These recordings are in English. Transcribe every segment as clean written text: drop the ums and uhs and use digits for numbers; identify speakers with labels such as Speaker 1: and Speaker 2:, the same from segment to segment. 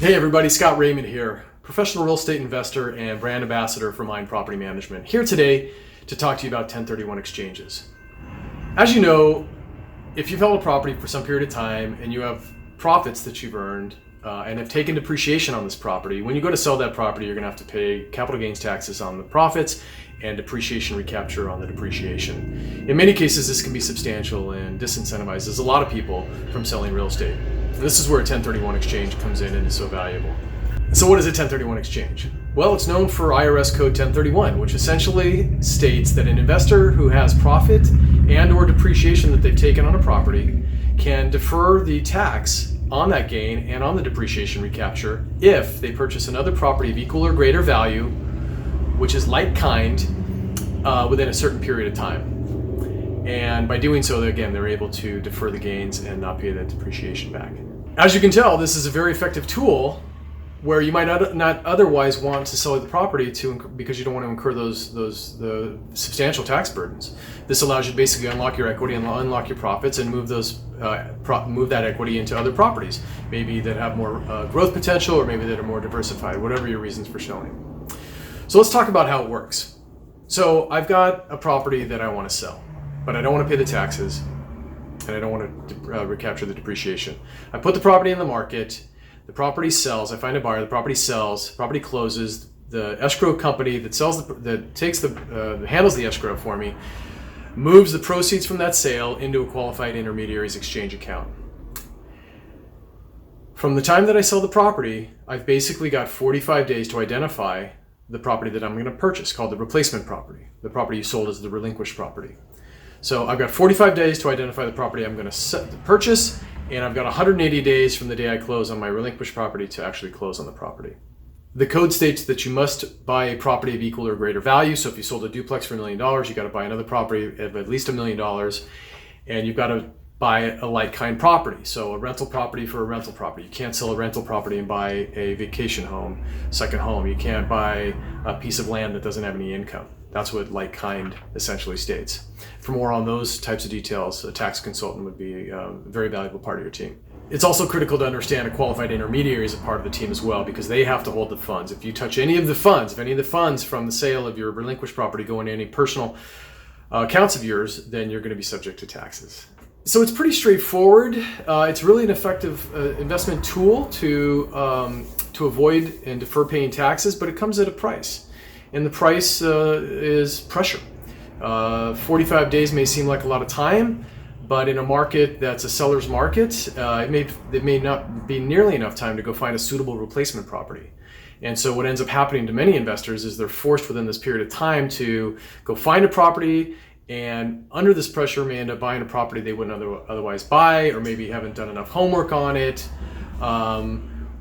Speaker 1: Hey everybody, Scott Raymond here, professional real estate investor and brand ambassador for Mynd Property Management. Here today to talk to you about 1031 exchanges. As you know, if you've held a property for some period of time and you have profits that you've earned and have taken depreciation on this property, when you go to sell that property, you're going to have to pay capital gains taxes on the profits and depreciation recapture on the depreciation. In many cases, this can be substantial and disincentivizes a lot of people from selling real estate. And this is where a 1031 exchange comes in and is so valuable. So what is a 1031 exchange? Well, it's known for IRS Code 1031, which essentially states that an investor who has profit and or depreciation that they've taken on a property can defer the tax on that gain and on the depreciation recapture if they purchase another property of equal or greater value, which is like kind, within a certain period of time. And by doing so, again, they're able to defer the gains and not pay that depreciation back. As you can tell, this is a very effective tool where you might not otherwise want to sell the property because you don't want to incur the substantial tax burdens. This allows you to basically unlock your equity and unlock your profits and move that equity into other properties, maybe that have more growth potential or maybe that are more diversified, whatever your reasons for selling. So let's talk about how it works. So I've got a property that I want to sell, but I don't want to pay the taxes and I don't want to recapture the depreciation. I put the property in the market. The property sells. I find a buyer. The property sells. The property closes. The escrow company that handles the escrow for me moves the proceeds from that sale into a qualified intermediary's exchange account. From the time that I sell the property, I've basically got 45 days to identify the property that I'm going to purchase, called the replacement property. The property you sold is the relinquished property. So I've got 45 days to identify the property I'm going to purchase, and I've got 180 days from the day I close on my relinquished property to actually close on the property. The code states that you must buy a property of equal or greater value. So if you sold a duplex for $1 million, you got to buy another property of at least $1 million, and you've got to buy a like-kind property. So a rental property for a rental property. You can't sell a rental property and buy a vacation home, second home. You can't buy a piece of land that doesn't have any income. That's what like-kind essentially states. For more on those types of details, a tax consultant would be a very valuable part of your team. It's also critical to understand a qualified intermediary is a part of the team as well, because they have to hold the funds. If you touch any of the funds, if any of the funds from the sale of your relinquished property go into any personal accounts of yours, then you're going to be subject to taxes. So it's pretty straightforward. It's really an effective investment tool to avoid and defer paying taxes, but it comes at a price. And the price is pressure. 45 days may seem like a lot of time, but in a market that's a seller's market, it may not be nearly enough time to go find a suitable replacement property. And so what ends up happening to many investors is they're forced within this period of time to go find a property, and under this pressure may end up buying a property they wouldn't otherwise buy, or maybe haven't done enough homework on it.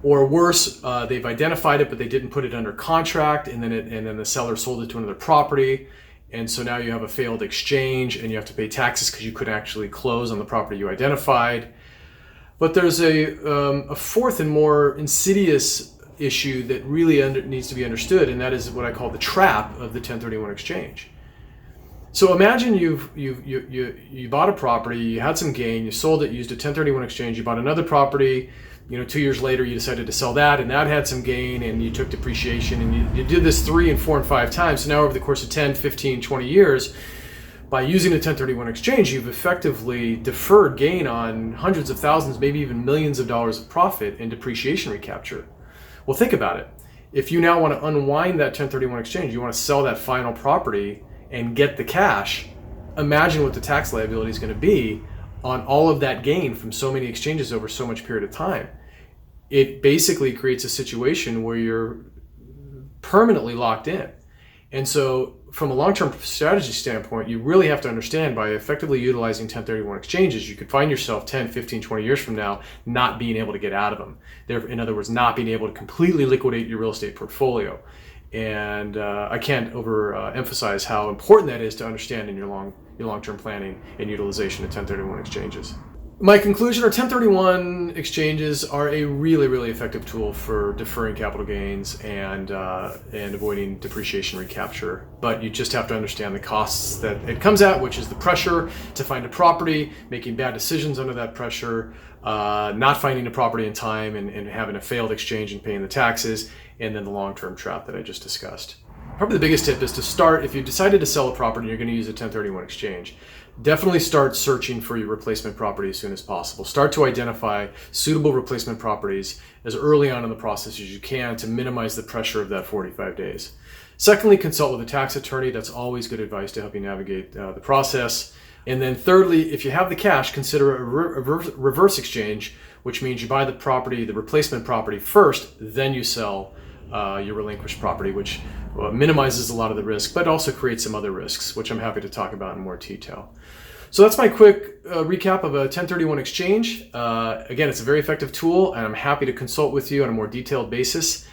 Speaker 1: Or worse, they've identified it, but they didn't put it under contract, and then the seller sold it to another property, and so now you have a failed exchange, and you have to pay taxes because you couldn't actually close on the property you identified. But there's a fourth and more insidious issue that really needs to be understood, and that is what I call the trap of the 1031 exchange. So imagine you bought a property, you had some gain, you sold it, used a 1031 exchange, you bought another property. 2 years later, you decided to sell that, and that had some gain, and you took depreciation, and you did this 3 and 4 and 5 times. So now over the course of 10, 15, 20 years, by using a 1031 exchange, you've effectively deferred gain on hundreds of thousands, maybe even millions of dollars of profit in depreciation recapture. Well, think about it. If you now want to unwind that 1031 exchange, you want to sell that final property and get the cash, imagine what the tax liability is going to be on all of that gain from so many exchanges over so much period of time. It basically creates a situation where you're permanently locked in. And so from a long-term strategy standpoint, you really have to understand, by effectively utilizing 1031 exchanges, you could find yourself 10, 15, 20 years from now not being able to get out of them. In other words, not being able to completely liquidate your real estate portfolio. And I can't emphasize how important that is to understand in your long-term planning and utilization of 1031 exchanges. My conclusion are 1031 exchanges are a really, really effective tool for deferring capital gains and avoiding depreciation recapture. But you just have to understand the costs that it comes at, which is the pressure to find a property, making bad decisions under that pressure, not finding a property in time and having a failed exchange and paying the taxes, and then the long-term trap that I just discussed. Probably the biggest tip is to start, if you've decided to sell a property, you're going to use a 1031 exchange. Definitely start searching for your replacement property as soon as possible. Start to identify suitable replacement properties as early on in the process as you can to minimize the pressure of that 45 days. Secondly, consult with a tax attorney. That's always good advice to help you navigate the process. And then thirdly, if you have the cash, consider a reverse exchange, which means you buy the property, the replacement property first, then you sell your relinquished property, which minimizes a lot of the risk, but also creates some other risks, which I'm happy to talk about in more detail. So that's my quick recap of a 1031 exchange. Again, it's a very effective tool, and I'm happy to consult with you on a more detailed basis.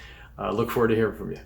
Speaker 1: Look forward to hearing from you.